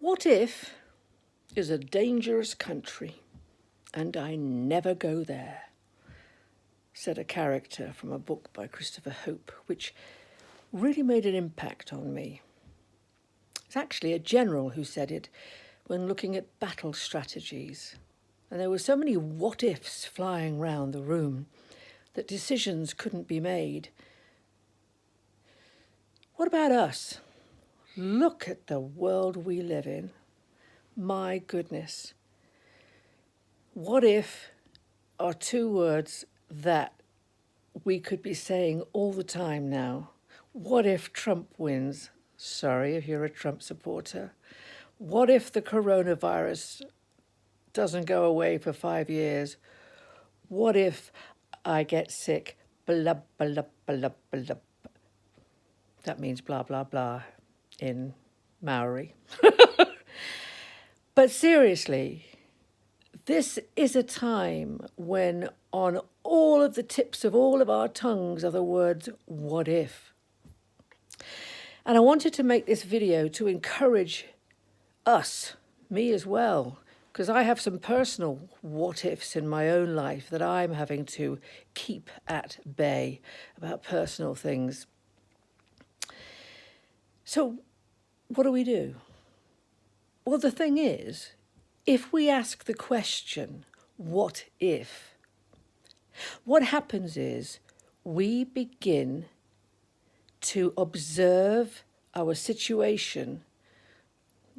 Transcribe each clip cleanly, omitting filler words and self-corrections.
What if is a dangerous country and I never go there, said a character from a book by Christopher Hope, which really made an impact on me. It's actually a general who said it when looking at battle strategies. And there were so many what-ifs flying round the room that decisions couldn't be made. What about us? Look at the world we live in. My goodness. What if are two words that we could be saying all the time now. What if Trump wins? Sorry if you're a Trump supporter. What if the coronavirus doesn't go away for 5 years? What if I get sick? Blah, blah, blah, blah. That means blah, blah, blah in Maori. But seriously, this is a time when on all of the tips of all of our tongues are the words, what if? And I wanted to make this video to encourage us, me as well, because I have some personal what ifs in my own life that I'm having to keep at bay about personal things. So what do we do? Well, the thing is, if we ask the question, what if? What happens is we begin to observe our situation,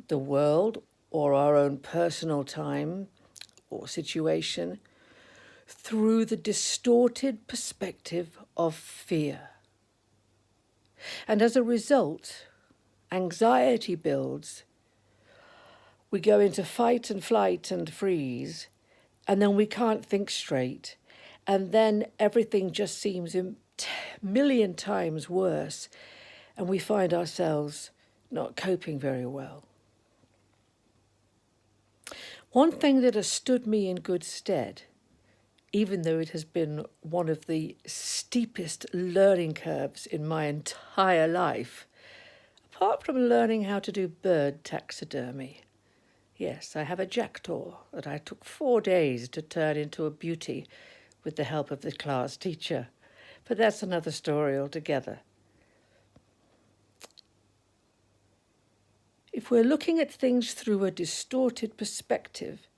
the world, or our own personal time or situation through the distorted perspective of fear. And as a result, anxiety builds. We go into fight and flight and freeze, and then we can't think straight. And then everything just seems a million times worse, and we find ourselves not coping very well. One thing that has stood me in good stead, even though it has been one of the steepest learning curves in my entire life, apart from learning how to do bird taxidermy. Yes, I have a jackdaw that I took 4 days to turn into a beauty with the help of the class teacher. But that's another story altogether. If we're looking at things through a distorted perspective,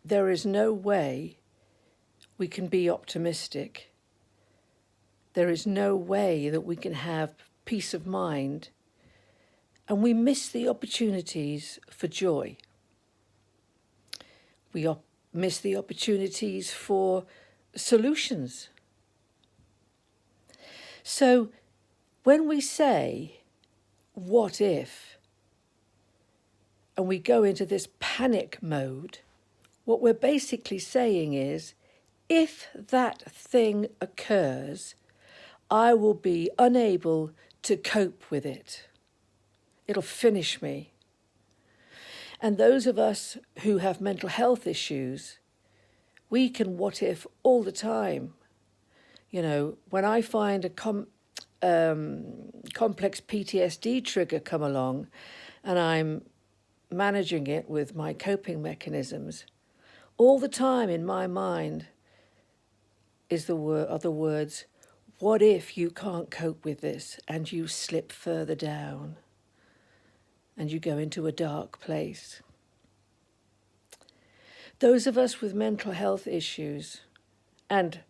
there is no way we can be optimistic. There is no way that we can have peace of mind, and we miss the opportunities for joy. We miss the opportunities for solutions. So when we say, what if, and we go into this panic mode, what we're basically saying is, if that thing occurs, I will be unable to cope with it. It'll finish me. And those of us who have mental health issues, we can what if all the time. You know, when I find a complex PTSD trigger come along and I'm managing it with my coping mechanisms, all the time in my mind are the words, what if you can't cope with this and you slip further down and you go into a dark place? Those of us with mental health issues, and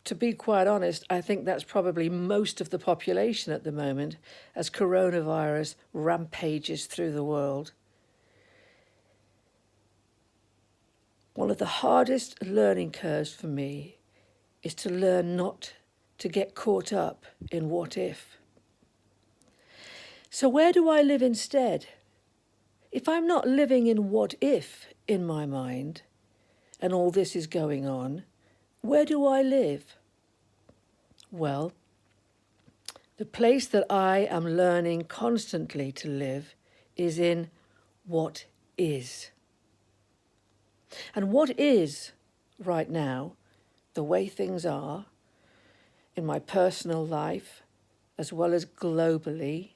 to be quite honest, I think that's probably most of the population at the moment as coronavirus rampages through the world. One of the hardest learning curves for me is to learn not to get caught up in what if. So where do I live instead? If I'm not living in what if in my mind and all this is going on, where do I live? Well, the place that I am learning constantly to live is in what is. And what is right now, the way things are, in my personal life, as well as globally,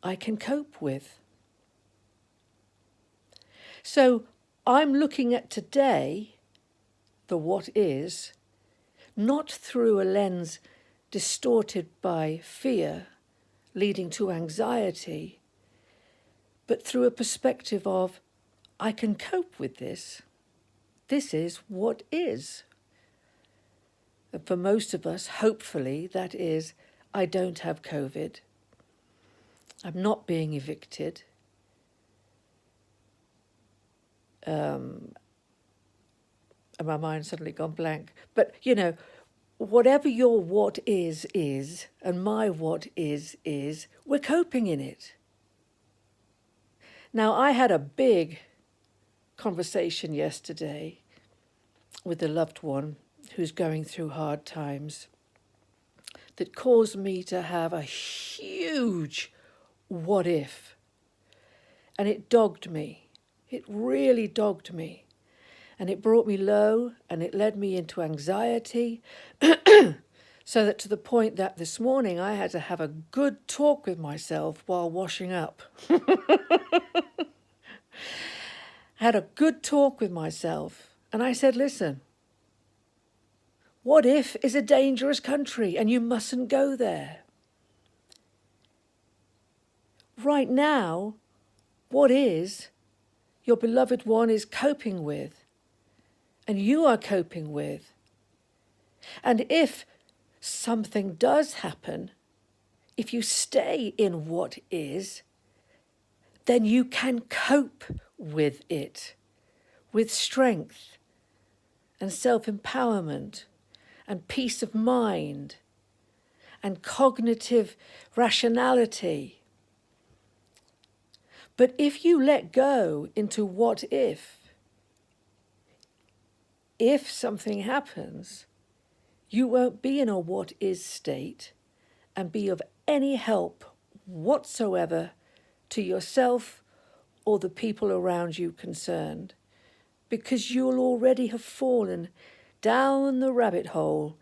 I can cope with. So I'm looking at today, the what is, not through a lens distorted by fear, leading to anxiety, but through a perspective of, I can cope with this. This is what is. And for most of us, hopefully, that is, I don't have COVID. I'm not being evicted. And my mind's suddenly gone blank. But, whatever your what is, and my what is, we're coping in it. Now, I had a big conversation yesterday with a loved one who's going through hard times that caused me to have a huge what if. And it dogged me. It really dogged me. And it brought me low and it led me into anxiety. So that to the point that this morning I had to have a good talk with myself while washing up. Had a good talk with myself. And I said, listen, what if is a dangerous country and you mustn't go there? Right now, what is your beloved one is coping with, and you are coping with. And if something does happen, if you stay in what is, then you can cope with it with strength and self-empowerment and peace of mind and cognitive rationality. But if you let go into what if something happens, you won't be in a what is state and be of any help whatsoever to yourself or the people around you concerned, because you'll already have fallen down the rabbit hole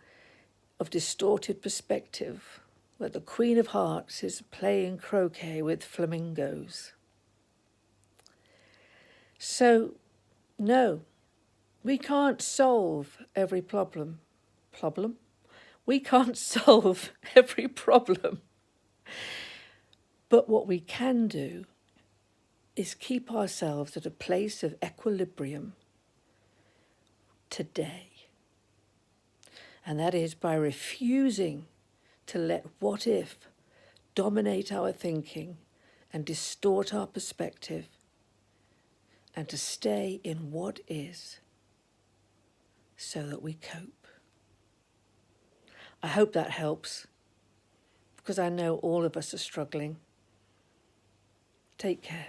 of distorted perspective, where the Queen of Hearts is playing croquet with flamingos. So, no, we can't solve every problem. We can't solve every problem. But what we can do is keep ourselves at a place of equilibrium today. And that is by refusing to let what if dominate our thinking and distort our perspective, and to stay in what is so that we cope. I hope that helps, because I know all of us are struggling. Take care.